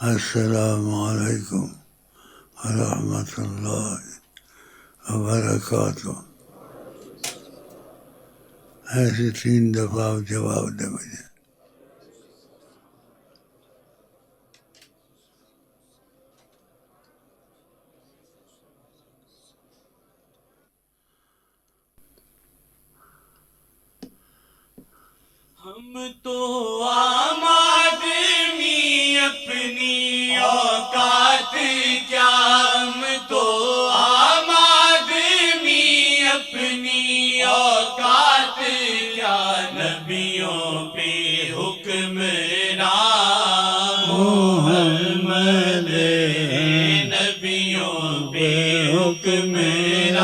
السلام علیکم ورحمۃ اللہ وبرکاتہ. ایسے 3 دفعہ جواب دے مجھے. ہم تو عام آدمی اپنی اوقات کیا، ہم تو عام آدمی اپنی اوقات کیا، نبیوں پہ حکمران محمد ہے، نبیوں پہ حکمران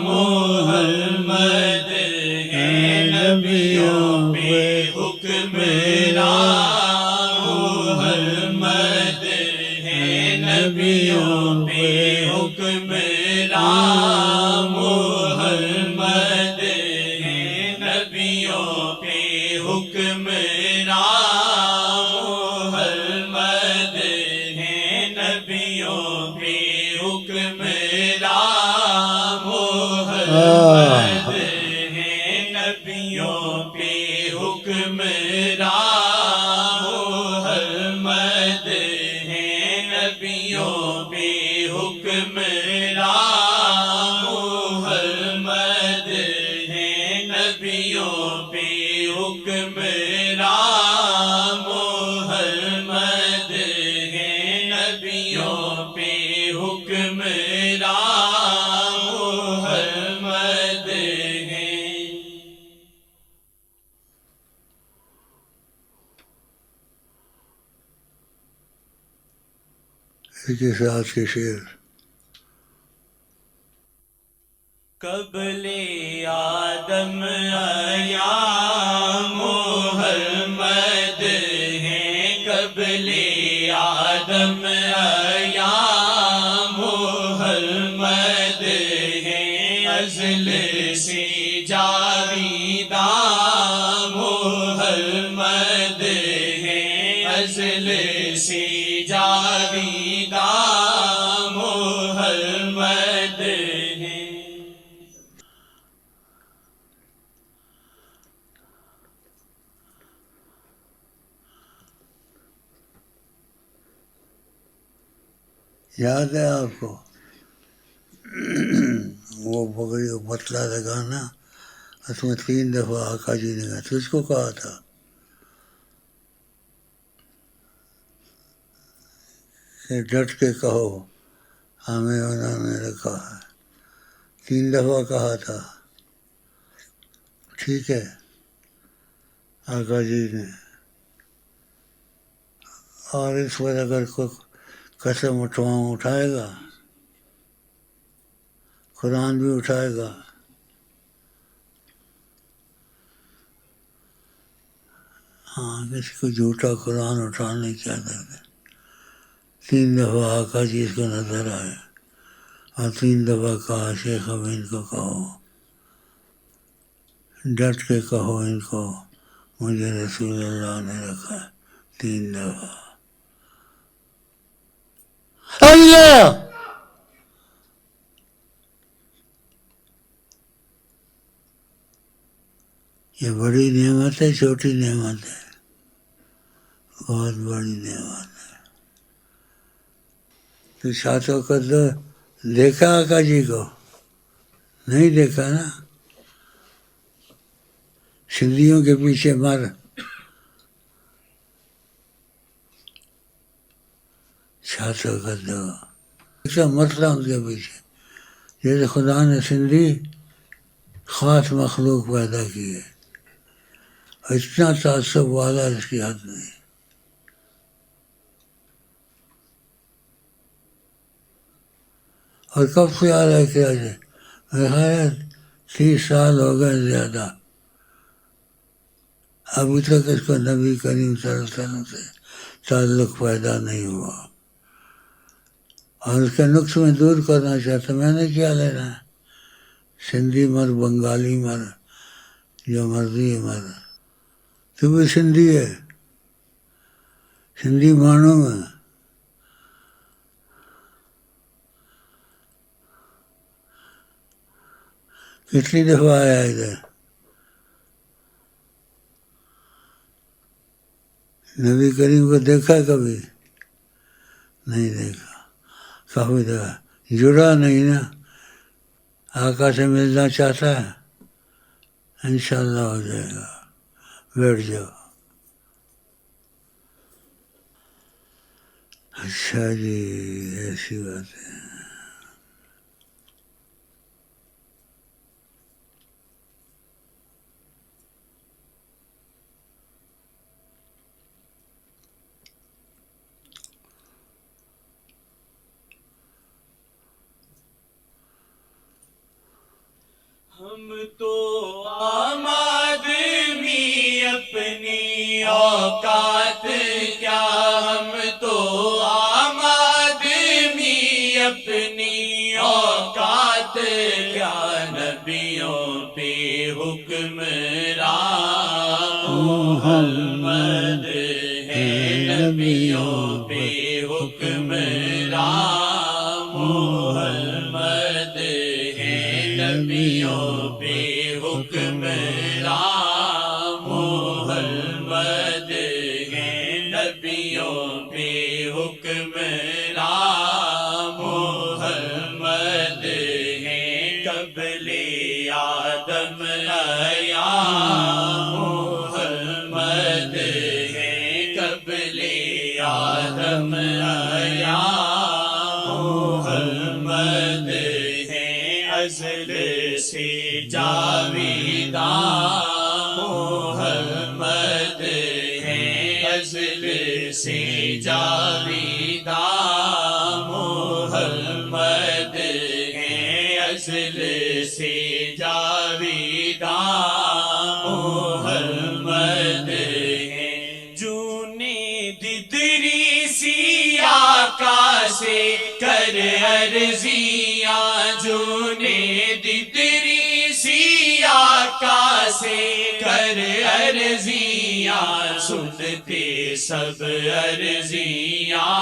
محمد ہے، نبیوں پہ حکمران محمد ہے، نبیوں پہ حکمران محمد ہے، نبیوں پہ حکمران محمد ہے، نبیوں پہ حکمران محمد ہے، نبیوں پہ حکمران محمد ہے، نبیوں پہ حکمران محمد ہے، نبیوں پہ حکمران محمد ہے، نبیوں پہ حکمران محمد ہے. کے ساتھ کے شعر. قبل آدم ایام محمد ہیں، قبل آدم ایام محمد ہیں، ازل سے جاویداں محمد ہیں، ازل سے جاویداں محمد ہیں. یاد ہے آپ کو وہ بغیر پتلا لگانا، اس میں 3 دفعہ آقا جی نے کہا، تجھ کو کہا تھا کہ ڈٹ کے کہو ہمیں انہوں نے رکھا ہے. 3 دفعہ کہا تھا. ٹھیک ہے، آقا جی نے. اور اس پر اگر کوئی قسم اٹھائے گا، قرآن بھی اٹھائے گا. ہاں، کسی کو جھوٹا قرآن اٹھانے کیا کرتے. 3 دفعہ آقا جی اس کو نظر آئے اور 3 دفعہ کہا شیخ اب ان کو کہو، ڈٹ کے کہو ان کو مجھے رسول اللہ نے رکھا ہے. 3 دفعہ. اللہ یہ بڑی نعمت ہے، چھوٹی نعمت ہے؟ بہت بڑی نعمت ہے. تو شاطوں کو تو دیکھا آقا جی کو؟ نہیں دیکھا نا. سندھیوں کے پیچھے مر، شاطوں کا دو ایسا مسئلہ ان کے پیچھے. جیسے خدا نے سندھی خاص مخلوق پیدا کی ہے، اتنا تعصب والا اس کی حد نہیں. اور کب خیال ہے کیا جائے؟ میرا خیال ہے 30 سال ہو گئے زیادہ، ابھی تک اس کو نبی کریم صلی اللہ علیہ وسلم سے تعلق پیدا نہیں ہوا. اور اس کے نقص میں دور کرنا چاہتا. میں نے کیا لینا ہے؟ سندھی مر، بنگالی مر، جو مرضی مر، تو بھی سندھی ہے. سندھی مانو میں کتنی دفعہ آیا ادھر؟ نبی کریم کو دیکھا کبھی؟ نہیں دیکھا. کافی دفعہ جڑا نہیں نا. آقا سے ملنا چاہتا ہے؟ انشاءاللہ ہو جائے گا. بیٹھ جاؤ. اچھا جی، ایسی بات ہے. ہم تو عام آدمی اپنی اوقات کیا، ہم تو عام آدمی اپنی اوقات کیا، نبیوں پہ حکمراں محمد ہے، نبیوں پہ حکمراں محمد ہے، نبیوں پہ حکمراں محمد ہے، نبیوں پہ حکمراں محمد ہے، قبل آدم حیا محمد ہے، قبل آدم حیا محمد ہے، ازل سے جاویداں محمد ہے، ازل سے جاویداں محمد ہے، ازل سے جاویداں محمد ہے، جونے ددری سی آقا سے کر عرضیاں، جونے ددری سی آقا سے کر عرضیاں، سنتے سب عرضیاں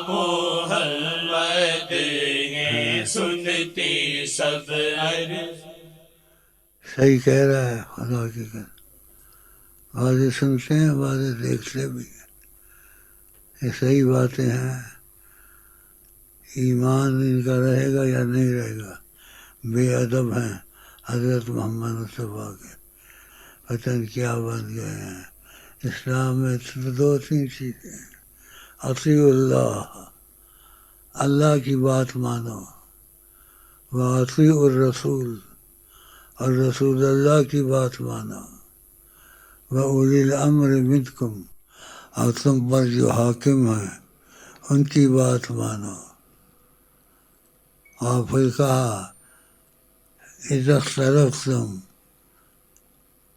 محمد ہیں، سنتے سب عرضیاں. صحیح کہہ رہا ہے خدا کی قسم. باتیں سنتے ہیں، باتیں دیکھتے بھی ہیں. یہ صحیح باتیں ہیں. ایمان ان کا رہے گا یا نہیں رہے گا. بے ادب ہیں حضرت محمد مصطفیٰ کے، پتہ نہیں کیا بن گئے ہیں. اسلام میں دو تین چیزیں ہیں: اطیع اللہ، اللہ کی بات مانو، واطیع الرسول، اور رسول اللہ کی بات مانو، وَأُولِي الْأَمْرِ مِنْكُمْ، اور تم پر جو حاکم ہیں ان کی بات مانو. اور پھر کہا اذا اختلفتم،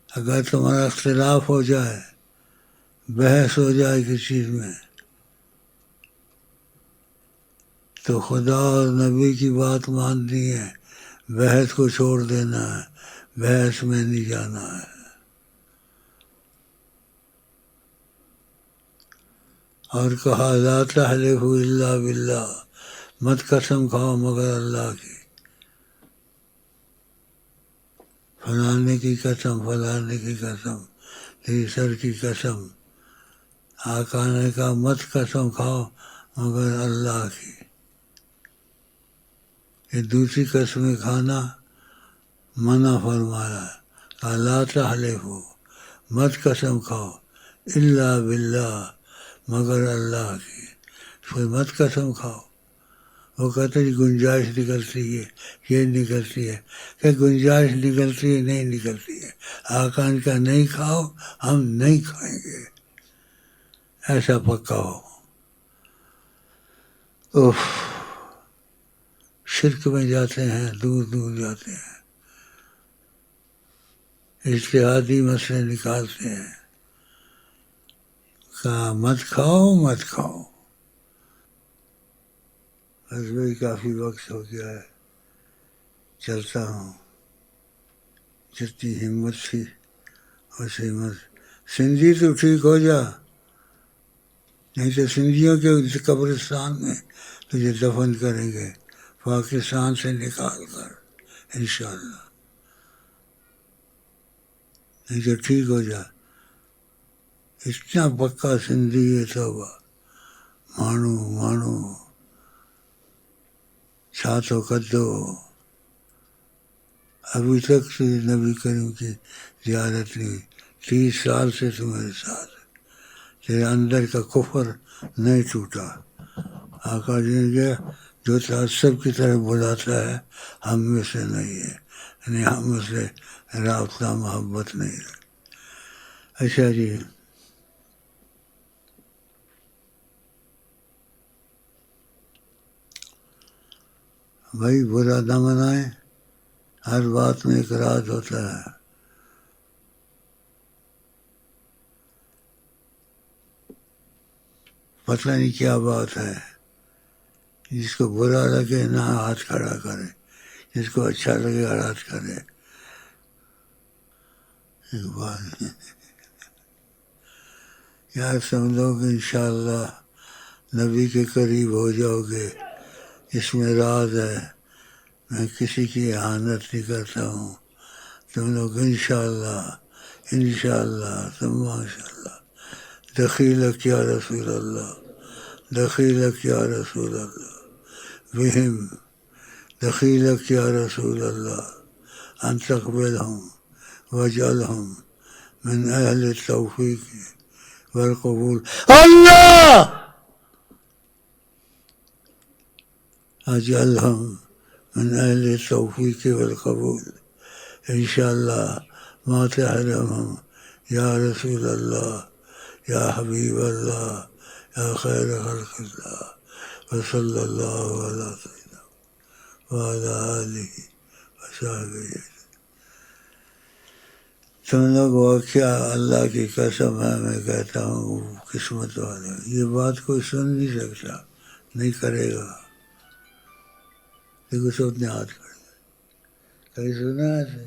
اگر تمہارا اختلاف ہو جائے، بحث ہو جائے کسی چیز میں، تو خدا اور نبی کی بات ماننی ہے، بحث کو چھوڑ دینا ہے، بحث میں نہیں جانا ہے. اور کہا لا تحلفوا الا باللہ، مت قسم کھاؤ مگر اللہ کی. فلانے کی قسم، فلانے کی قسم، تیری سر کی قسم. آقا نے کہا مت قسم کھاؤ مگر اللہ کی. یہ دوسری قسمیں کھانا منع فرمایا ہے. کہا لا تحلفوا، مت قسم کھاؤ، الا باللہ، مگر اللہ کی. پھر مت قسم کھاؤ. وہ کہتے ہیں گنجائش نکلتی ہے، یہ نکلتی ہے. کہ گنجائش نکلتی ہے نہیں نکلتی ہے. آقا نے کہا نہیں کھاؤ، ہم نہیں کھائیں گے. ایسا پکا ہو. اوف، شرک میں جاتے ہیں، دور دور جاتے ہیں، اجتہادی مسئلے نکالتے ہیں. کہا مت کھاؤ مت کھاؤ. بس بھائی کافی وقت ہو گیا ہے، چلتا ہوں. جتنی ہمت تھی ویسے ہمت. سندھی تو ٹھیک ہو جا. نہیں تو سندھیوں کے قبرستان میں تجھے دفن کریں گے، پاکستان سے نکال کر انشاءاللہ، نہیں تو ٹھیک ہو جا۔ اتنا پکا سندھی ہے توبہ، مانو چھا تو کدو، ابھی تک تجھے نبی کریم کی زیارت نہیں، 30 سال سے تو میرے ساتھ، تیرے اندر کا کفر نہیں ٹوٹا۔ آقا جی نے کہا جو تعصب کی طرف بلاتا ہے ہم میں سے نہیں ہے، یعنی ہم میں سے رابطہ محبت نہیں ہے۔ اچھا جی، بھائی برا نہ منائیں، ہر بات میں ایک راز ہوتا ہے۔ پتہ نہیں کیا بات ہے، جس کو برا لگے نہ ہاتھ کھڑا کرے، جس کو اچھا لگے ہاتھ کرے۔ ایک بات یار سمجھو کہ انشاءاللہ نبی کے قریب ہو جاؤ گے، اس میں راز ہے، میں کسی کی اہانت نہیں کرتا ہوں، تم لوگ انشاءاللہ ثم ماشاءاللہ دخیلک یا رسول اللہ، دخیلک یا رسول اللہ بہم، دخیلک یا رسول اللہ ان تقبلہم واجعلہم من اہل التوفیق والقبول۔ اللہ اجعلہم من اہل التوفیق والقبول، انشاءاللہ ما تحرمہم یا رسول اللہ، یا حبیب اللہ، یا خیر خلق اللہ، وصلی اللہ علیہ سیدنا وعلی آلہ وصحبہ۔ تم لوگ واقعہ اللہ کی قسم ہے میں کہتا ہوں قسمت والے، یہ بات کوئی سن نہیں سکتا، نہیں کرے گا۔ دیکھو سب نے ہاتھ کھڑے، کہیں سنا ہے؟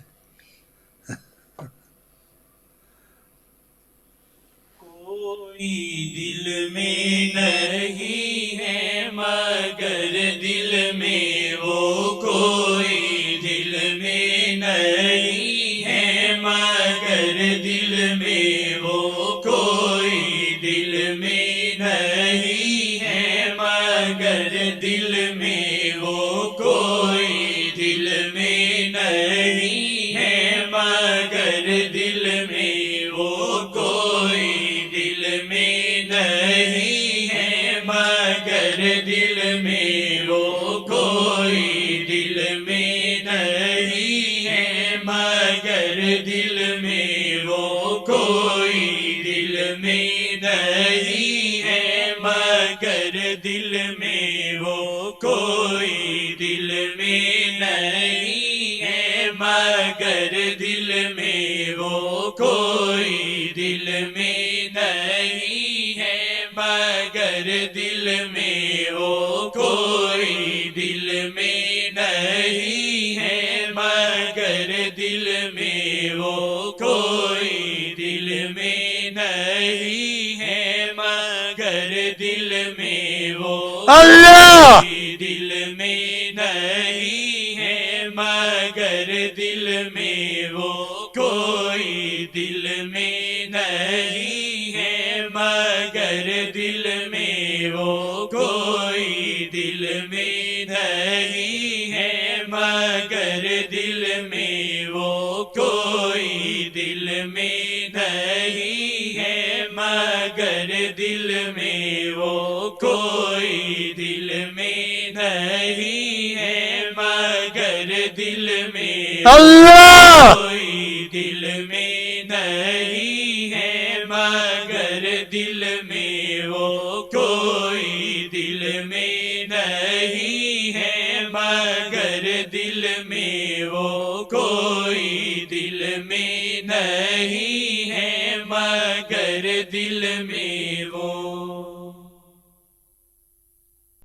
کوئی دل میں نہیں ہے مگر دل میں وہ، کوئی دل میں نہیں ہے مگر دل میں وہ، کوئی دل میں نہیں ہے مگر دل میں وہ، کوئی دل میں نہیں ہے مگر دل میں وہ، کوئی دل میں نہیں ہے مگر دل میں وہ، کوئی دل میں نہیں ہے مگر دل میں وہ، کوئی دل میں نہیں ہے مگر دل میں وہ، کوئی دل میں نہیں ہے مگر دل میں وہ، کوئی دل میں نہیں ہے مگر دل میں وہ، کوئی دل میں نہیں ہے مگر دل میں وہ، کوئی دل میں نہیں ہے مگر دل میں وہ، اللہ دل میں نہیں ہے مگر دل میں وہ، کوئی دل میں نہیں ہے مگر دل میں وہ، کوئی دل میں نہیں ہے مگر دل میں وہ، کوئی دل میں نہیں ہے مگر دل میں وہ، کوئی دل میں نہیں ہے مگر دل میں اللہ کوئی دل میں نہیں ہے مگر دل میں وہ، کوئی دل میں نہیں ہے مگر دل میں وہ، کوئی دل میں نہیں ہے مگر دل میں وہ۔